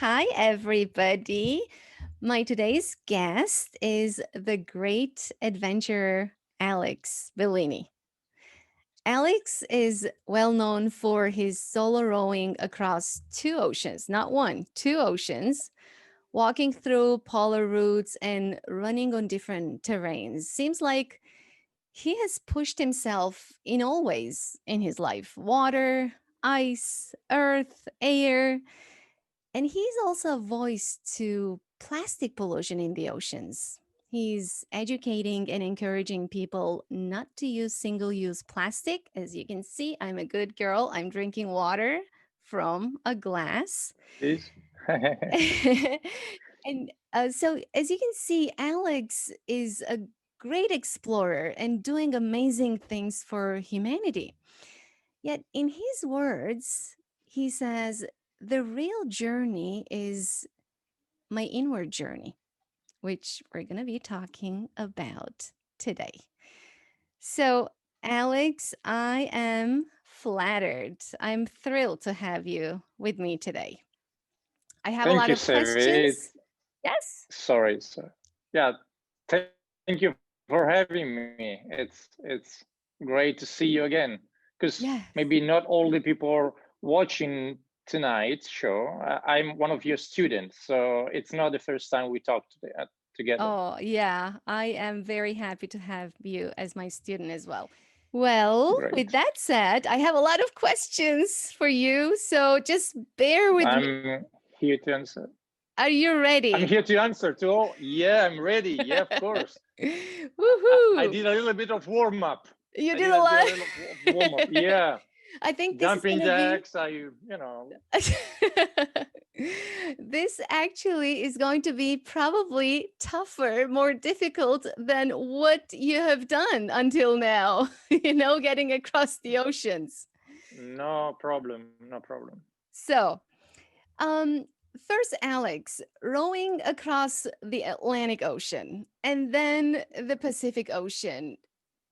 Hi, everybody. My today's guest is the great adventurer Alex Bellini. Alex is well known for his solo rowing across two oceans, not one, two oceans, walking through polar routes and running on different terrains. Seems like he has pushed himself in all ways in his life: water, ice, earth, air. And he's also a voice to plastic pollution in the oceans. He's educating and encouraging people not to use single use plastic. As you can see, I'm a good girl. I'm drinking water from a glass. This. And so, as you can see, Alex is a great explorer and doing amazing things for humanity. Yet, in his words, he says, the real journey is my inward journey, which we're going to be talking about today. So, Alex, I am flattered. I'm thrilled to have you with me today. I have a Thank lot you, of Sevi. questions. Yes? Sorry, sir. Yeah, thank you for having me. It's great to see you again. Because maybe Yes. not all the people are watching tonight's show. I'm one of your students, so it's not the first time we talk together. Oh, yeah. I am very happy to have you as my student as well. Well, with Great. that said, I have a lot of questions for you. So just bear with me. I'm here to answer. Are you I'm ready? here to answer to all. Yeah, I'm ready. Yeah, of course. I Woohoo! did a little bit of warm up. You I did did a a lot. little warm up. Yeah, I think this is jumping going to be. jacks. You know. This actually is going to be probably tougher, more difficult than what you have done until now, getting across the oceans. No problem. No problem. So, um, first, Alex, rowing across the Atlantic Ocean and then the Pacific Ocean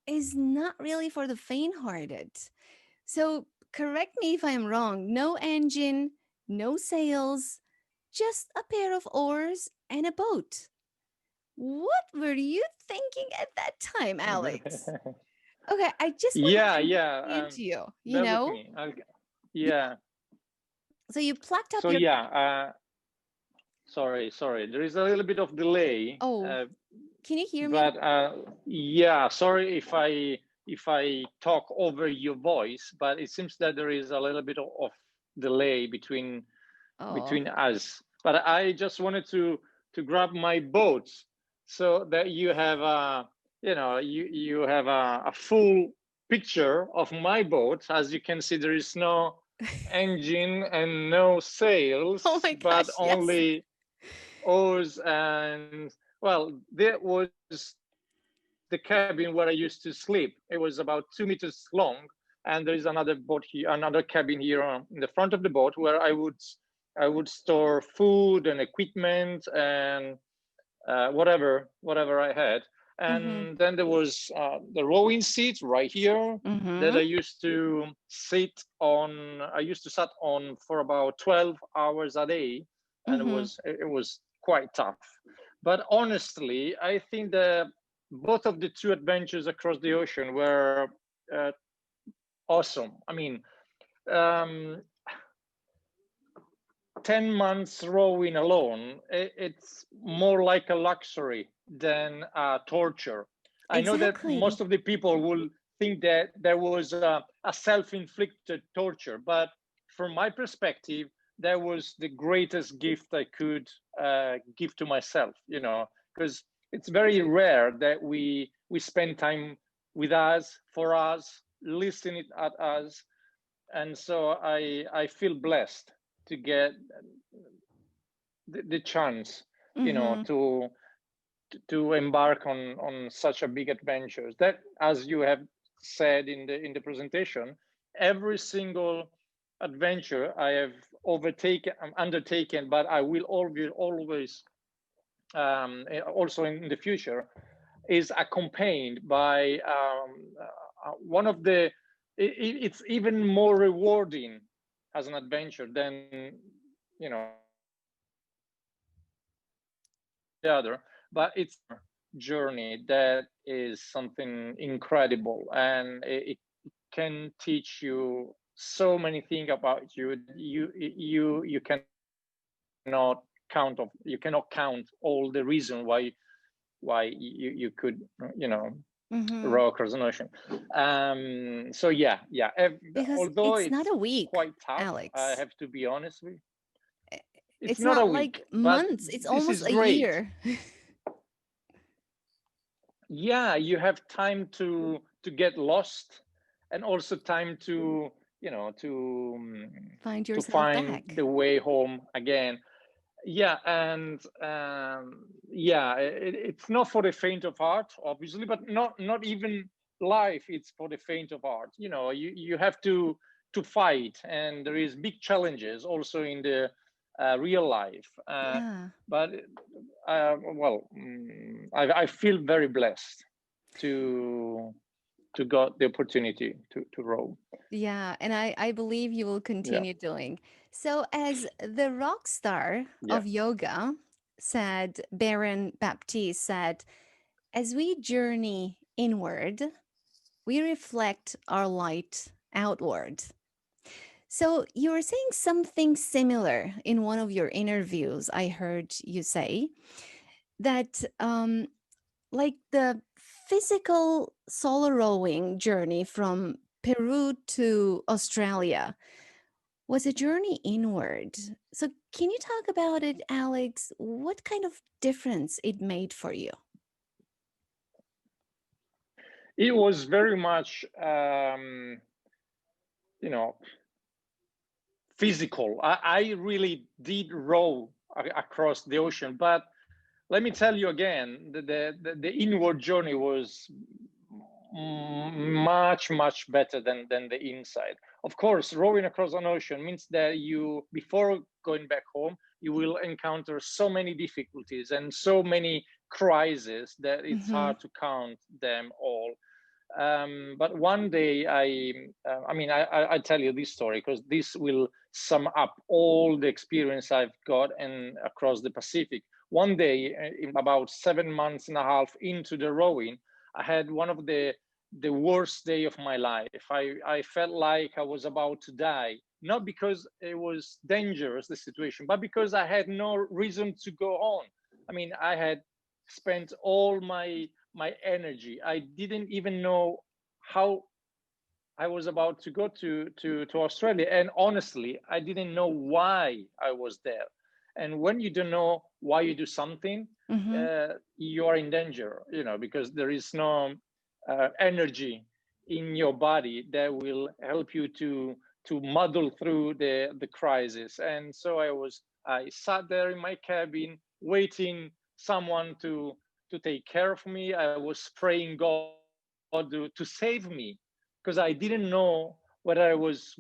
is not really for the faint-hearted. So, correct me if I'm wrong. No engine, no sails, just a pair of oars and a boat. What were you thinking at that time, Alex? Okay, I just want Yeah, to yeah. dig into you, you Bear with know? me. Yeah. Yeah. So you plucked up So your. yeah. Sorry. There is a little bit of delay. Oh, can you hear me? But yeah, sorry if I talk over your voice, but it seems that there is a little bit of delay Oh, between us. But I just wanted to grab my boat so that you have you have a full picture of my boat. As you can see, there is no engine and no oh sails, my but gosh, yes. only oars. And well, there was the cabin where I used to sleep. It was about 2 meters long, and there is another boat here, another cabin here in the front of the boat where I would store food and equipment and whatever I had. Mm-hmm. And then there was the rowing seat right here that Mm-hmm. I used to sit on. I used to sit on for about 12 hours a day, and it Mm-hmm. was it was quite tough. But honestly, I think that both of the two adventures across the ocean were uh, awesome. I mean, um, 10 months rowing alone, it's more like a luxury than torture. I know that Exactly. most of the people will think that there was a self-inflicted torture, but from my perspective, that was the greatest gift I could give to myself, because it's very rare that we spend time with us, for us, listening at us. And so I feel blessed to get the chance, Mm-hmm. to embark on such a big adventures. That, as you have said in the presentation, every single adventure I have undertaken, but I will always also in the future, is accompanied by one of the. It's even more rewarding as an adventure than other, but it's journey that is something incredible, and it can teach you so many things about you that you cannot count all the reason why you could, you know, Mm-hmm. row across an ocean. So yeah. Because Although it's not it's a week, quite tough, I Alex. have to be honest with you. It's It's not a not week, like but months, it's this almost is a great. year. Yeah, you have time to get lost, and also time to, you know, Find to yourself find back. the way home again. Yeah, and yeah, it's not for the faint of heart, obviously, but not even life. It's for the faint of heart. You know, you have to fight, and there is big challenges also in the real life. Yeah. But well, I feel very blessed to got the opportunity to row. Yeah, and I believe you will Yeah, continue doing. So, as the rock star yeah. of yoga said, Baron Baptiste said, as we journey inward, we reflect our light outward. So, you were saying something similar in one of your interviews. I heard you say that, like the physical solo rowing journey from Peru to Australia was a journey inward. So, can you talk about it, Alex? What kind of difference it made for you? It was very much, you know, physical. I really did row across the ocean, but let me tell you again, the inward journey was much better than the inside. Of course, rowing across an ocean means that you, before going back home, you will encounter so many difficulties and so many crises that it's Mm-hmm. hard to count them all. But one day, I tell you this story because this will sum up all the experience I've got and across the Pacific. One day, in about 7 months and a half into the rowing, I had one of the worst day of my life. I felt like I was about to die, not because it was dangerous, the situation, but because I had no reason to go on. I mean, I had spent all my energy. I didn't even know how I was about to go to Australia, and honestly, I didn't know why I was there. And when you don't know why you do something, Mm-hmm. you are in danger, you know, because there is no energy in your body that will help you to muddle through the crisis. And so I sat there in my cabin waiting someone to take care of me. I was praying God to save me because I didn't know whether I was good or not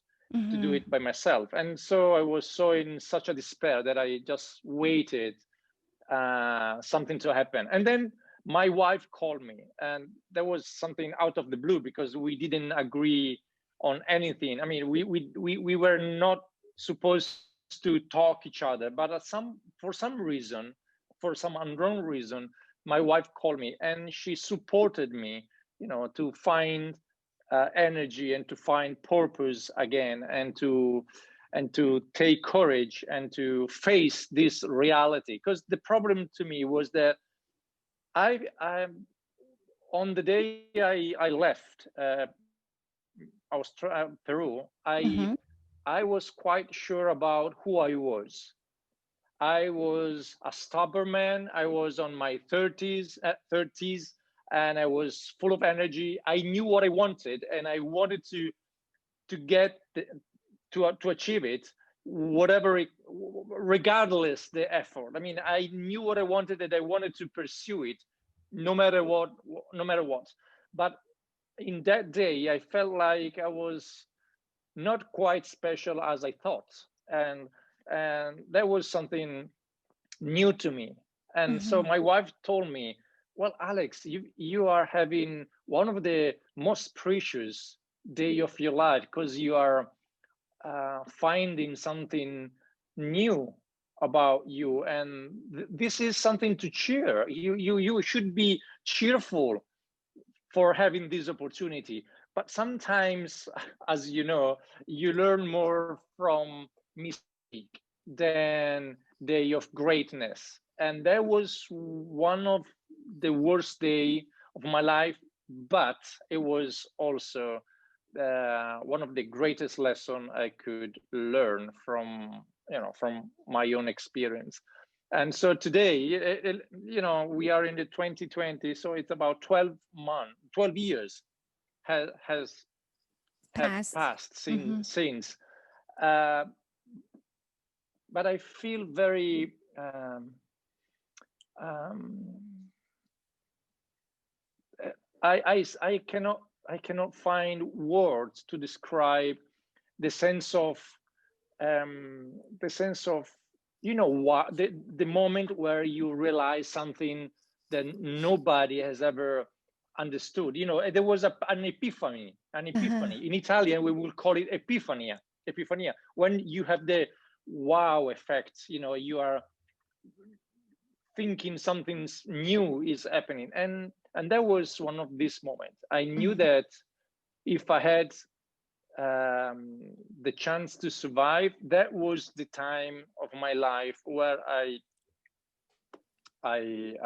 to do it by Mm-hmm. myself. And so I was so in such a despair that I just waited something to happen. And then my wife called me, and there was something out of the blue because we didn't agree on anything. I mean, we were not supposed to talk each other, but for some reason, for some unknown reason, my wife called me and she supported me, you know, to find energy and to find purpose again, and to take courage and to face this reality. Because the problem to me was that I on the day I left Peru, Mm-hmm. I was quite sure about who I was. I was a stubborn man. I was on my 30s, and I was full of energy. I knew what I wanted, and I wanted to get to achieve it, whatever it, regardless the effort. I mean, I knew what I wanted, and I wanted to pursue it, no matter what, no matter what. But in that day, I felt like I was not quite special as I thought, and that was something new to me. And so Mm-hmm. my wife told me, "Well, Alex, you are having one of the most precious day of your life because you are finding something new about you, and this is something to cheer. You should be cheerful for having this opportunity. But sometimes, as you know, you learn more from mistake than day of greatness. And that was one of the worst day of my life, but it was also one of the greatest lesson I could learn from, from my own experience. And so today, we are in the 2020, so it's about 12 years has have Past. passed Mm-hmm. since. Uh, but I feel very um, I cannot find words to describe the sense of the sense of what the moment where you realize something that nobody has ever understood. There was an Uh-huh. epiphany. In Italian we will call it epiphania, when you have the wow effect. You are thinking something new is happening, and that was one of these moments. I knew Mm-hmm. that if I had the chance to survive, that was the time of my life where I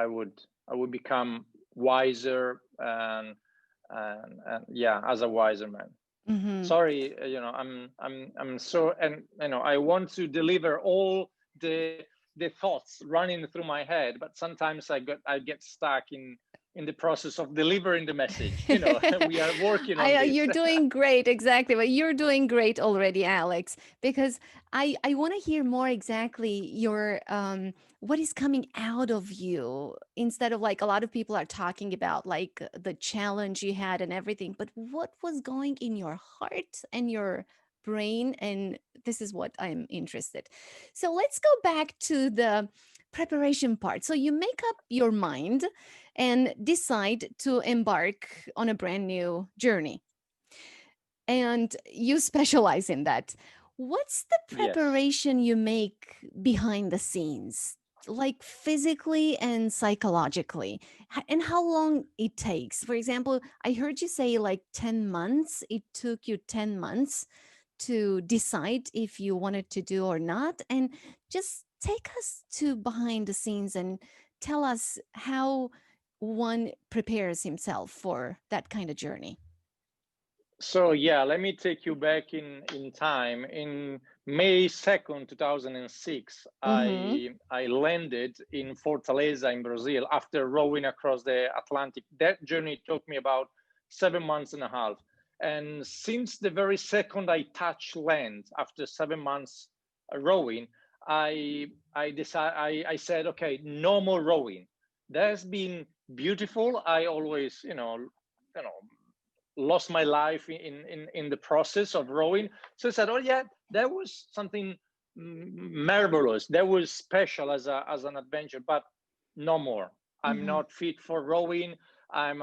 would become wiser, and yeah, as a wiser man. Mm-hmm. Sorry, I'm so, and I want to deliver all the thoughts running through my head, but sometimes I get stuck in the process of delivering the message. We are working on You're this. doing great, exactly. But you're doing great already, Alex. Because I want to hear more exactly your what is coming out of you, instead of like a lot of people are talking about like the challenge you had and everything. But what was going in your heart and your brain? And this is what I'm interested. So let's go back to the preparation part. So you make up your mind and decide to embark on a brand new journey. And you specialize in that. What's the Yes. preparation you make behind the scenes, like physically and psychologically? And how long it takes? For example, I heard you say like 10 months. It took you 10 months to decide if you wanted to do or not. And just take us to behind the scenes and tell us how one prepares himself for that kind of journey. So yeah, let me take you back in time. In May 2nd, 2006, Mm-hmm. I landed in Fortaleza in Brazil after rowing across the Atlantic. That journey took me about 7 months and a half. And since the very second I touched land after 7 months rowing, I said, okay, no more rowing. That's been beautiful. I always, lost my life in the process of rowing. So I said, oh yeah, that was something marvelous. That was special as an adventure, but no more. I'm Mm-hmm. not fit for rowing. I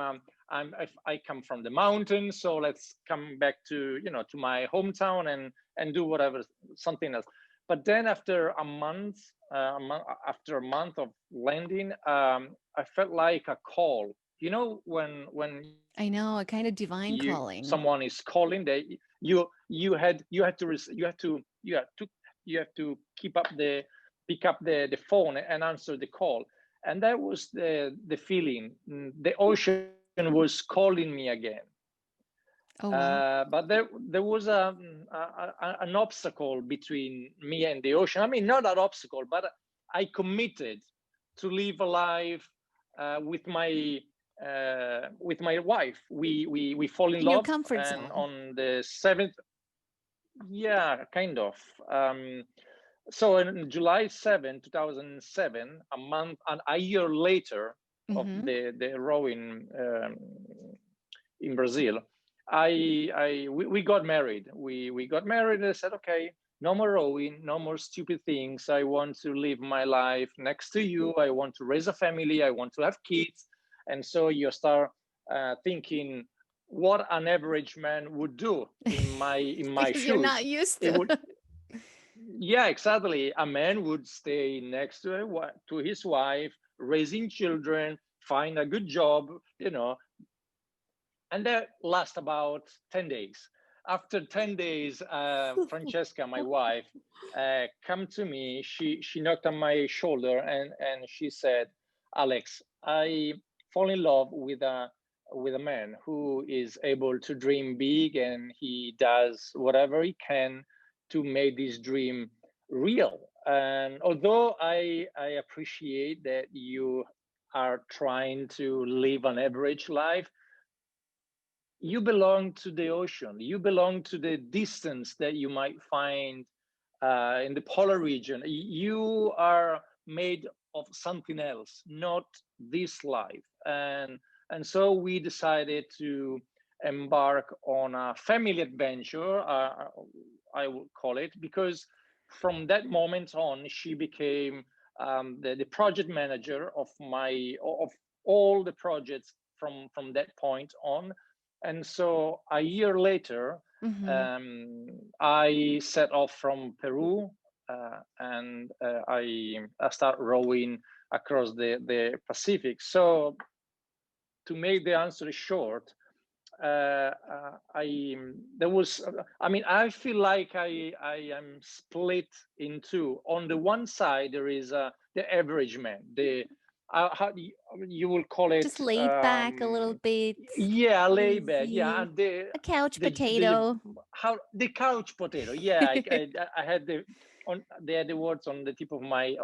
come from the mountains, so let's come back to to my hometown and do whatever, something else. But then after a month of landing, I felt like a call. When I know, a kind of divine calling. someone is calling, you had to pick up the phone and answer the call. And that was the feeling. The ocean was calling me again. Oh, wow. But there was an obstacle between me and the ocean. I mean, not an obstacle, but I committed to live a life with my wife. We fall in In your love, comfort and zone. on the seventh, yeah, kind of. So in July 7, 2007, a year later of Mm-hmm. the rowing in Brazil, we got married. We got married, and I said, okay, no more rowing, no more stupid things. I want to live my life next to you. I want to raise a family. I want to have kids. And so you start thinking what an average man would do in my Because you're shoes. not used It to. would Yeah, exactly. A man would stay next to to his wife, raising children, find a good job, and that lasts about 10 days. After 10 days, Francesca, my wife, come to me. She knocked on my shoulder and she said, Alex, I fall in love with a man who is able to dream big, and he does whatever he can to make this dream real. And although I appreciate that you are trying to live an average life, you belong to the ocean. You belong to the distance that you might find in the polar region. You are made of something else, not this life. And so we decided to embark on a family adventure, I would call it, because from that moment on, she became the project manager of all the projects from that point on. And so a year later, Mm-hmm. I set off from Peru, and I start rowing across the Pacific. So to make the answer short, I there was I mean, I feel like I am split in two. On the one side there is the average man, the how you will call Just it, laid back a little bit, yeah, layback, yeah, easy, and a couch the potato. how the couch potato, yeah. I had the words on the tip of my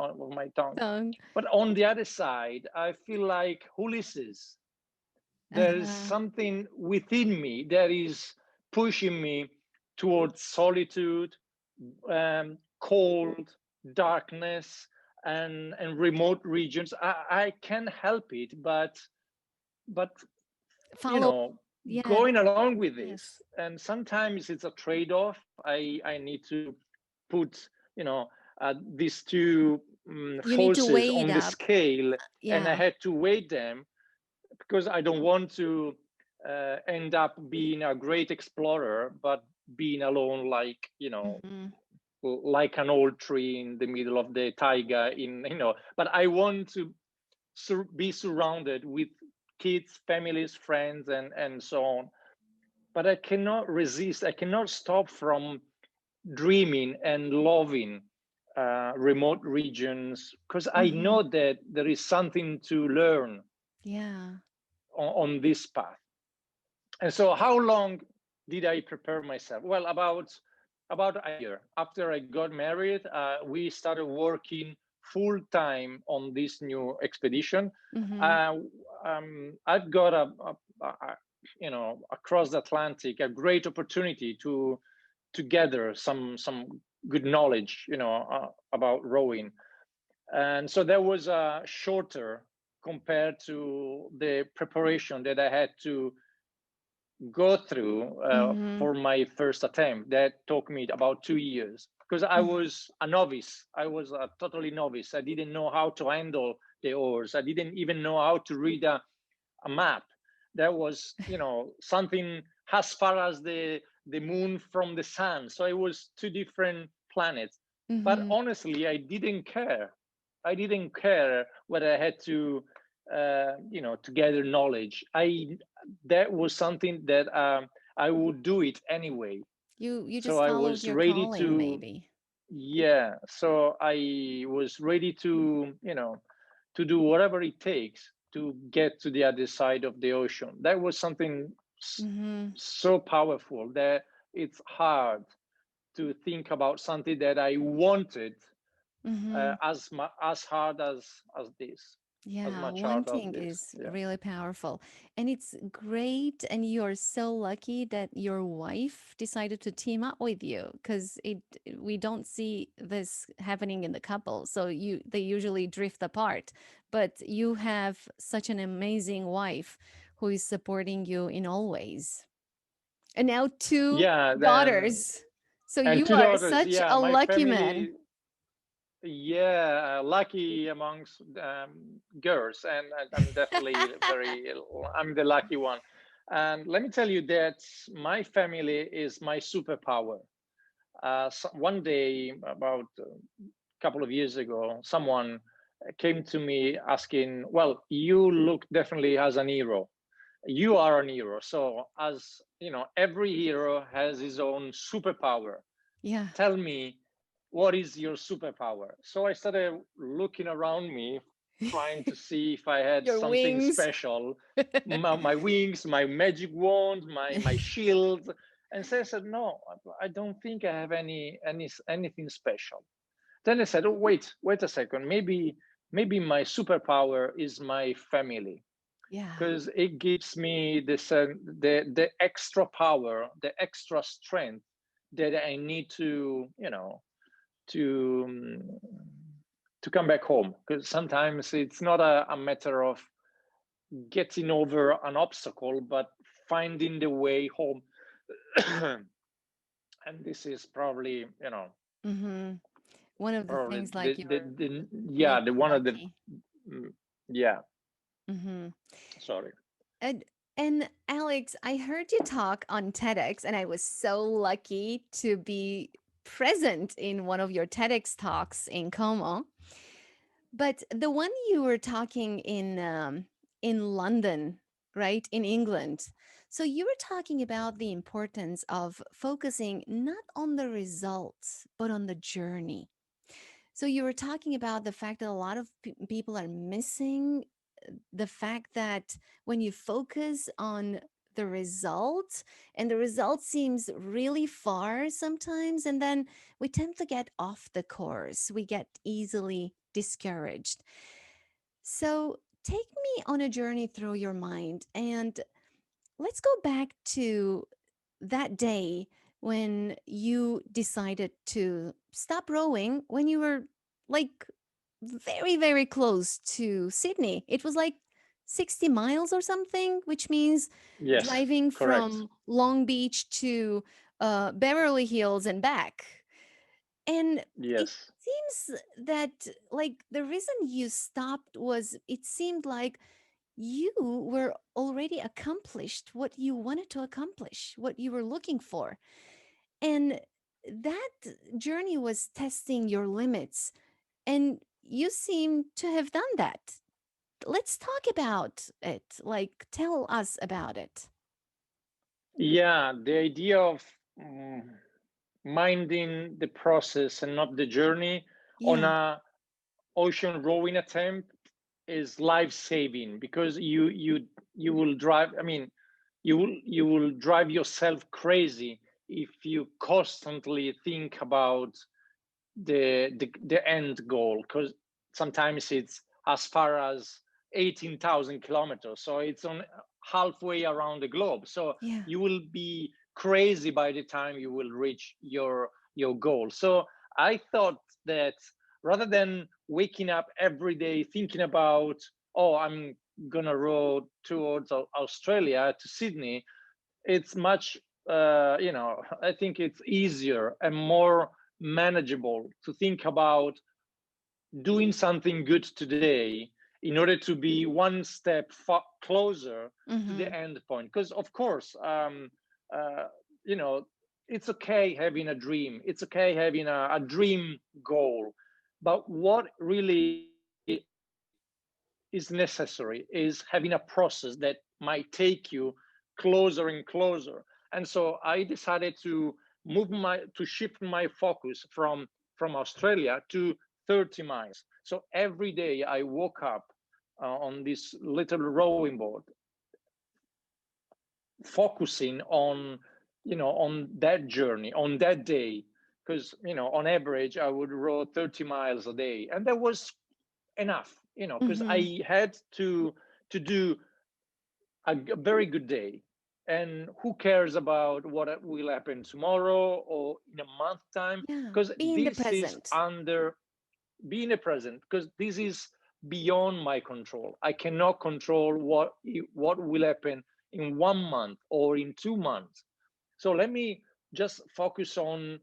tongue. Song. But on the other side, I feel like Ulysses. There is Uh-huh. something within me that is pushing me towards solitude, cold, darkness, and remote regions. I can't help it, but you Follow. know, Yeah. going along with this, Yes. and sometimes it's a trade-off. I need to put, these two You need to forces wait on the up. scale, and I Yeah. had to weigh them because I don't want to end up being a great explorer, but being alone, like Mm-hmm. like an old tree in the middle of the taiga. But I want to be surrounded with kids, families, friends, and so on. But I cannot resist. I cannot stop from dreaming and loving remote regions, because I Mm-hmm. know that there is something to learn Yeah. on this path. And so, how long did I prepare myself? Well, about a year after I got married, we started working full time on this new expedition. Mm-hmm. Uh, I've got across the Atlantic, a great opportunity to gather some good knowledge, about rowing. And so that was shorter compared to the preparation that I had to go through Mm-hmm. for my first attempt. That took me about 2 years, because I Mm-hmm. was a novice. I was a totally novice. I didn't know how to handle the oars. I didn't even know how to read a map. That was, something as far as the moon from the sun. So it was two different planets. But Mm-hmm. honestly, I didn't care. I didn't care whether I had to gather knowledge. I That was something that I would do it anyway. You So just I followed was your ready calling, to, maybe. yeah. So I was ready to do whatever it takes to get to the other side of the ocean. That was something Mm-hmm. so powerful that it's hard to think about something that I wanted Mm-hmm. as hard as this, as Yeah, much one hard as thing this. is Yeah. really powerful. And it's great. And you're so lucky that your wife decided to team up with you because we don't see this happening in the couple. So they usually drift apart. But you have such an amazing wife who is supporting you in all ways. And now two Yeah. Then daughters. So and you two are daughters. such Yeah, a my lucky man. family. Yeah, lucky amongst girls, and I'm definitely very. I'm the lucky one. And let me tell you that my family is my superpower. So one day, about a couple of years ago, someone came to me asking, "Well, you look definitely as an hero. You are an hero. So, as you know, every hero has his own superpower. Yeah. Tell me, what is your superpower?" So I started looking around me, trying to see if I had Your something wings. special, my wings, my magic wand, my shield. And so I said, no, I don't think I have anything special. Then I said, oh, wait a second. Maybe my superpower is my family, Yeah. because it gives me the extra power, the extra strength that I need to, to um, to come back home. Because sometimes it's not a matter of getting over an obstacle, but finding the way home. And this is probably, Hmm. One of the probably things like you're the yeah, really the one of the lucky. mm, yeah. Hmm. Sorry. And and Alex, I heard you talk on TEDx, and I was so lucky to be present in one of your TEDx talks in Como. But the one you were talking in London, right, in England. So you were talking about the importance of focusing not on the results, but on the journey. So you were talking about the fact that a lot of people are missing the fact that when you focus on the result and the result seems really far sometimes, and then we tend to get off the course, we get easily discouraged. So take me on a journey through your mind, and let's go back to that day when you decided to stop rowing when you were like very, very close to Sydney. It was like 60 miles or something, which means Yes, driving correct. from Long Beach to Beverly Hills and back. And it Yes. seems that, like, the reason you stopped was it seemed like you were already accomplished what you wanted to accomplish, what you were looking for. And that journey was testing your limits. And you seem to have done that. Let's talk about it. Like, tell us about it. Yeah, the idea of mm, minding the process and not the journey on Yeah. a ocean rowing attempt is life saving, because you will drive, I mean, you will drive yourself crazy if you constantly think about the end goal, because sometimes it's as far as 18,000 kilometers, so it's on halfway around the globe. So Yeah. you will be crazy by the time you will reach your goal. So I thought that rather than waking up every day thinking about, oh, I'm gonna row towards Australia to Sydney, it's much I think it's easier and more manageable to think about doing something good today in order to be one step closer to the Mm-hmm. end point. Because of course, uh, you know it's okay having a dream, it's okay having a dream goal, but what really is necessary is having a process that might take you closer and closer. And so I decided to shift my focus from Australia to 30 miles. So every day I woke up on this little rowing boat, focusing on that journey, on that day, because on average I would row 30 miles a day, and that was enough, because Mm-hmm. I had to do a very good day. And who cares about what will happen tomorrow or in a month time? Yeah. Because Be in the this is present. under being a present, because this is beyond my control. I cannot control what will happen in 1 month or in 2 months. So let me just focus on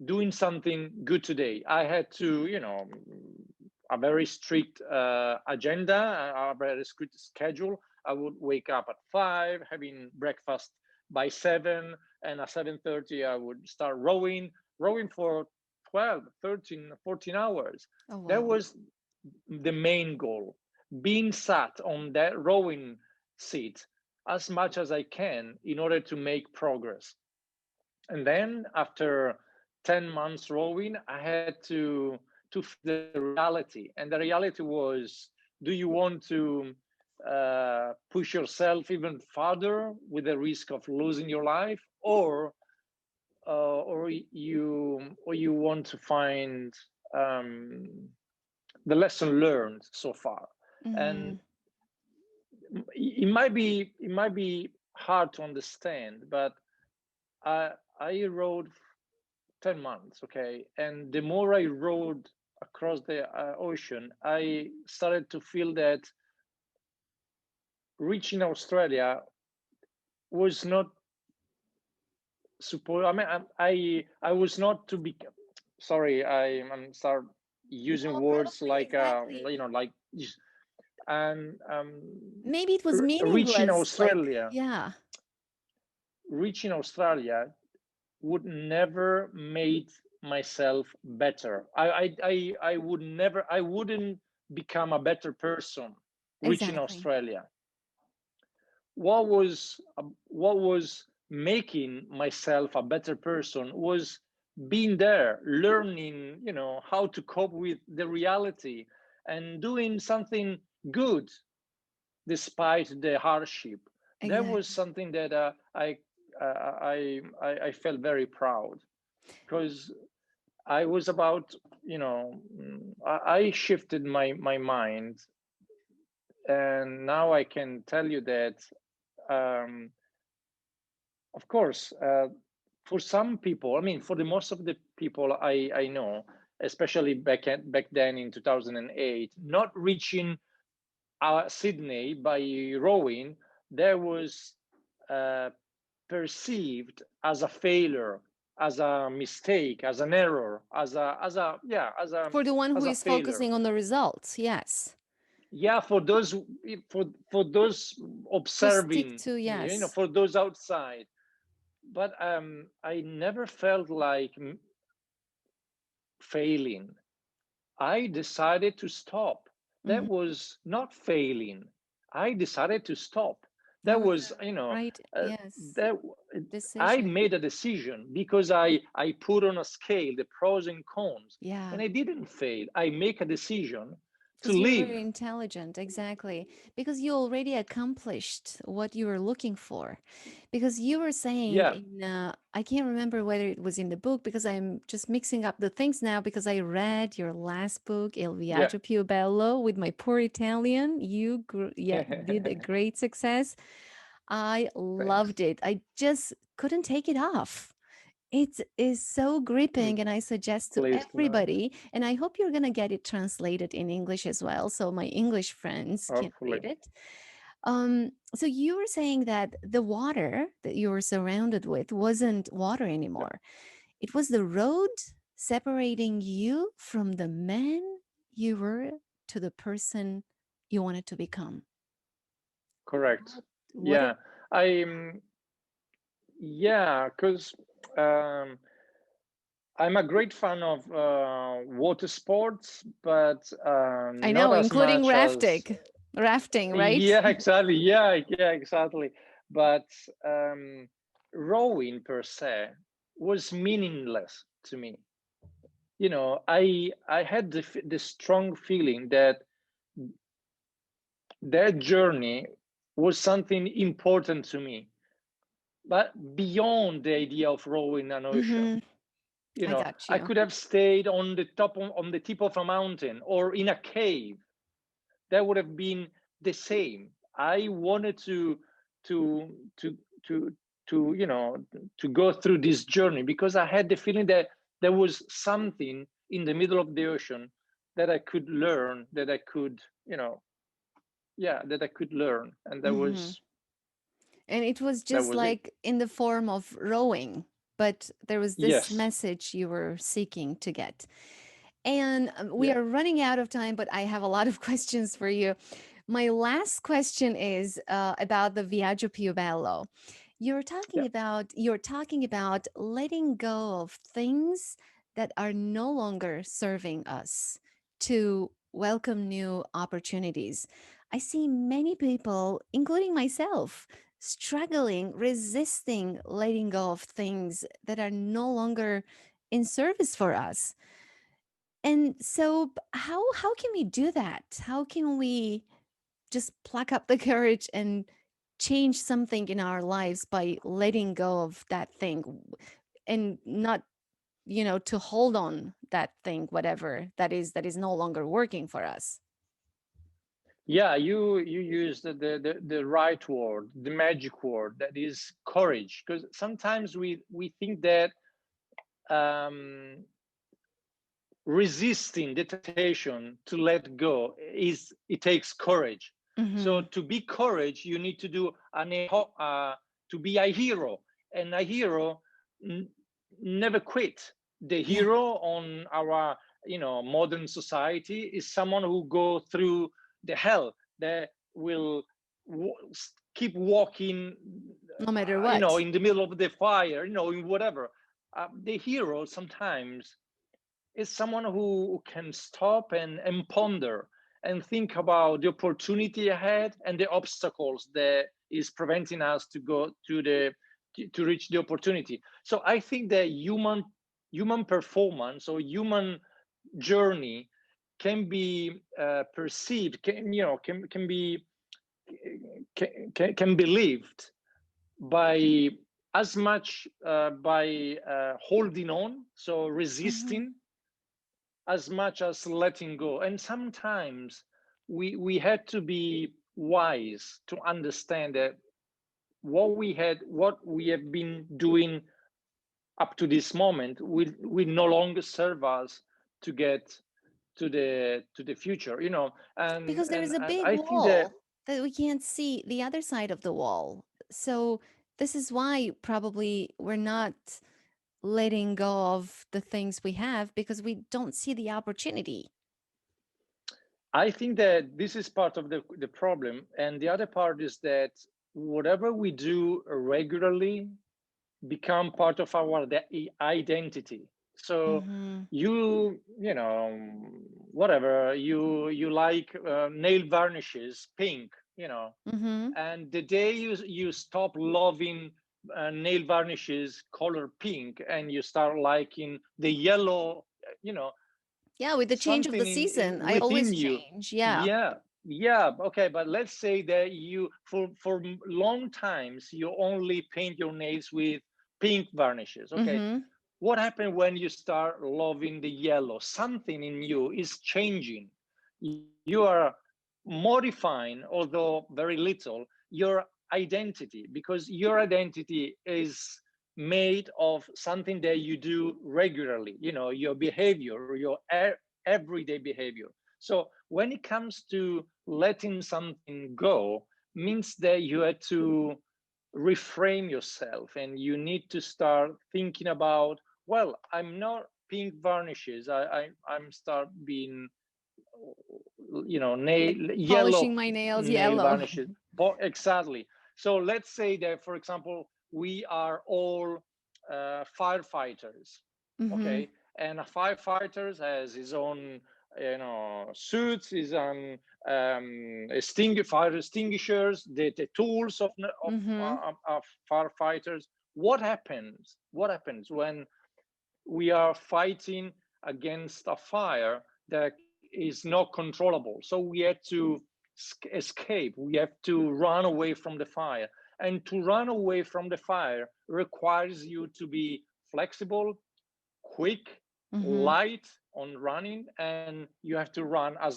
doing something good today. I had to, a very strict agenda, a very strict schedule. I would wake up at 5, having breakfast by 7, and at 7:30 I would start rowing. rowing for 12, 13, 14 hours. Oh, That wow. was the main goal. Being sat on that rowing seat as much as I can in order to make progress. And then after 10 months rowing, I had to face the reality. And the reality was, do you want to push yourself even further with the risk of losing your life, or you want to find um, the lesson learned so far. And Mm-hmm. it might be hard to understand, but I rode 10 months, okay, and the more I rode across the ocean, I started to feel that reaching Australia was not supposed. I mean, I was not to be. Sorry, I'm start using No, words totally, like exactly. like, and Maybe it was reaching meaningless. Like, Australia, yeah, reaching Australia would never made myself better. I would never, I wouldn't become a better person reaching exactly. Australia. What was making myself a better person was being there, learning, how to cope with the reality and doing something good despite the hardship. That was Exactly. something that I felt very proud, because I was about, I shifted my mind, and now I can tell you that, um, of course, for some people, I mean, for the most of the people I know, especially back then in 2008, not reaching Sydney by rowing, there was uh, perceived as a failure, as a mistake, as an error, as a yeah, For the one who as a is failure. focusing on the results, yes. Yeah, for those To stick observing to, me, yes. for those outside. But I never felt like failing. I decided to stop. That Hmm. was not failing. I decided to stop. That That was was, the right, yes, that I decision. made a decision because I put on a scale the pros and cons, Yeah. and I didn't fail. I make a decision to Because you're live. very intelligent, exactly. Because you already accomplished what you were looking for. Because you were saying Yeah, in, I can't remember whether it was in the book because I'm just mixing up the things now because I read your last book, Il yeah. Viaggio Più Bello, with my poor Italian. Yeah, did a great success. I Thanks. loved it. I just couldn't take it off. It is so Mm, gripping, and I suggest to pleased to know. everybody, and I hope you're going to get it translated in English as well, so my English friends can Hopefully. read it. So you were saying that the water that you were surrounded with wasn't water Yeah, anymore. It was the road separating you from the man you were to the person you wanted to become. correct. What Yeah, it, I yeah, because um, I'm a great fan of water sports, but I not know, as including much as. rafting, right? Yeah, exactly. Yeah, exactly. But um, rowing per se was meaningless to me. I had the strong feeling that that journey was something important to me, but beyond the idea of rowing an ocean. Hmm. I got I you. could have stayed on the tip of a mountain or in a cave. That would have been the same. I wanted to to to to go through this journey because I had the feeling that there was something in the middle of the ocean that I could learn, that I could, yeah, that I could learn, and that Hmm. was And it was that just was it. like in the form of rowing, but there was this Yes. message you were seeking to get. And we Yeah. are running out of time, but I have a lot of questions for you. My last question is about the Viaggio Più Bello. Yeah. You're talking about letting go of things that are no longer serving us to welcome new opportunities. I see many people, including myself, struggling, resisting letting go of things that are no longer in service for us. And so how can we do that? How can we just pluck up the courage and change something in our lives by letting go of that thing and not, to hold on that thing, whatever that is no longer working for us. Yeah, you used the right word, the magic word, that is courage. Because sometimes we think that um, resisting the temptation to let go is it takes courage. So Hmm. to be courage, you need to do to be a hero, and a hero n- never quit. The Yeah. hero on our modern society is someone who go through the hell that will keep walking, No matter what. in the middle of the fire, in whatever. The hero sometimes is someone who can stop and ponder and think about the opportunity ahead and the obstacles that is preventing us to go to reach the opportunity. So I think that human performance or human journey can be perceived, can be can be lived by as much by holding on, so Hmm. resisting, as much as letting go. And sometimes we had to be wise to understand that what we have been doing up to this moment will no longer serve us to get to the future, and Because there and, is a and big I think that wall that we can't see the other side of the wall. So this is why probably we're not letting go of the things we have because we don't see the opportunity. I think that this is part of the problem, and the other part is that whatever we do regularly become part of our identity. So Mhm. whatever you like, nail varnishes pink, Mhm. and the day you stop loving nail varnishes color pink and you start liking the yellow, you know Yeah, with the change of the something season, I within always you. change. Yeah. Yeah, yeah, okay, but let's say that you for long times you only paint your nails with pink varnishes. Okay, Mhm. what happened when you start loving the yellow? Something in you is changing. You are modifying, although very little, your identity, because your identity is made of something that you do regularly, your behavior, your everyday behavior. So when it comes to letting something go, means that you had to reframe yourself and you need to start thinking about, well, I'm not pink varnishes, I'm start being, Like yellow polishing my nails nail yellow. varnishes. But exactly. So let's say that, for example, we are all firefighters, Mhm. okay, and a firefighter has his own, suits, his own fire extinguishers, the tools Mhm. of firefighters. What happens when we are fighting against a fire that is not controllable? So we have to escape, we have to run away from the fire, and to run away from the fire requires you to be flexible, quick, Mhm. light on running, and you have to run as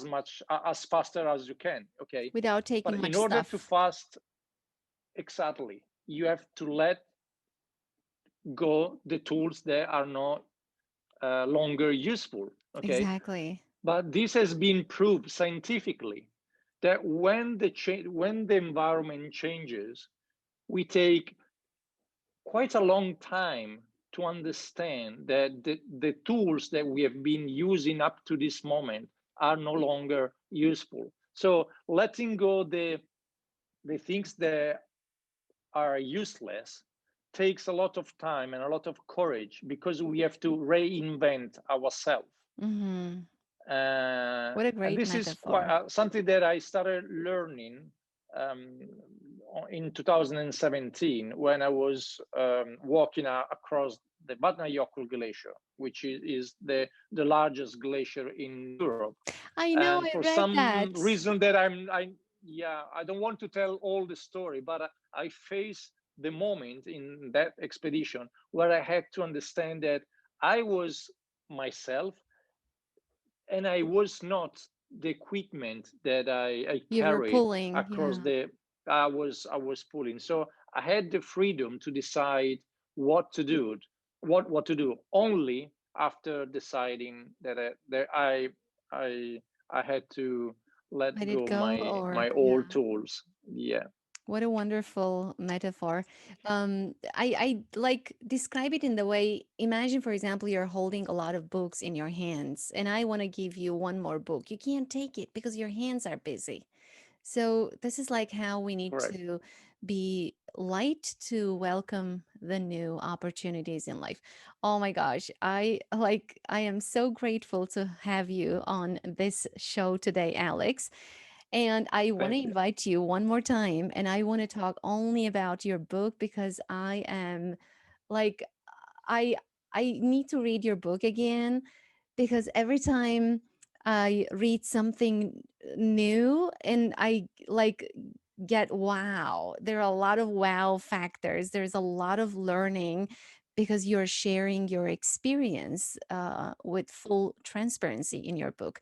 faster as you can. Okay, Without but taking in much order to stuff. fast, exactly, you have to let go the tools that are not longer useful. Okay, Exactly. but this has been proved scientifically that when the environment changes, we take quite a long time to understand that the tools that we have been using up to this moment are no longer useful. So letting go the things that are useless takes a lot of time and a lot of courage, because we have to reinvent ourselves. Mm-hmm. Uh, What a and great this is quite metaphor. something that I started learning um, in 2017, when I was walking across the Vatnajökull glacier, which is the largest glacier in Europe. I know, And I for read some that. reason that yeah, I don't want to tell all the story, but I faced the moment in that expedition where I had to understand that I was myself, and I was not the equipment that I You were carried pulling, across yeah. the. I was pulling, so I had the freedom to decide what to do, what to do, only after deciding I I had to let Let it go go, my or old yeah. tools. Yeah, What a wonderful metaphor. I like describe it in the way, imagine, for example, you're holding a lot of books in your hands, and I want to give you one more book. You can't take it because your hands are busy. So this is like how we need correct. to be light to welcome the new opportunities in life. Oh my gosh, I am so grateful to have you on this show today, Alex. And I want to Thank you. invite you one more time, and I want to talk only about your book because I am like I I need to read your book again, because every time I read something new and I like get wow, there are a lot of wow factors. There's a lot of learning because you're sharing your experience with full transparency in your book.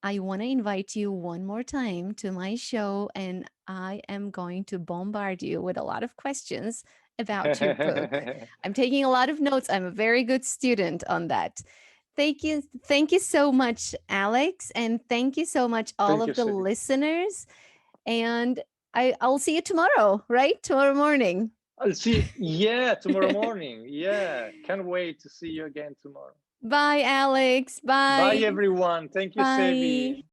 I want to invite you one more time to my show, and I am going to bombard you with a lot of questions about your book. I'm taking a lot of notes. I'm a very good student on that. Thank you. Thank you so much, Alex. And thank you so much, all Thank of you, the Sadie. listeners. And I'll see you tomorrow, right? Tomorrow morning. I'll see. Yeah, tomorrow morning. Yeah, can't wait to see you again tomorrow. Bye, Alex. Bye, Bye. everyone. Thank you, Sevi. Bye.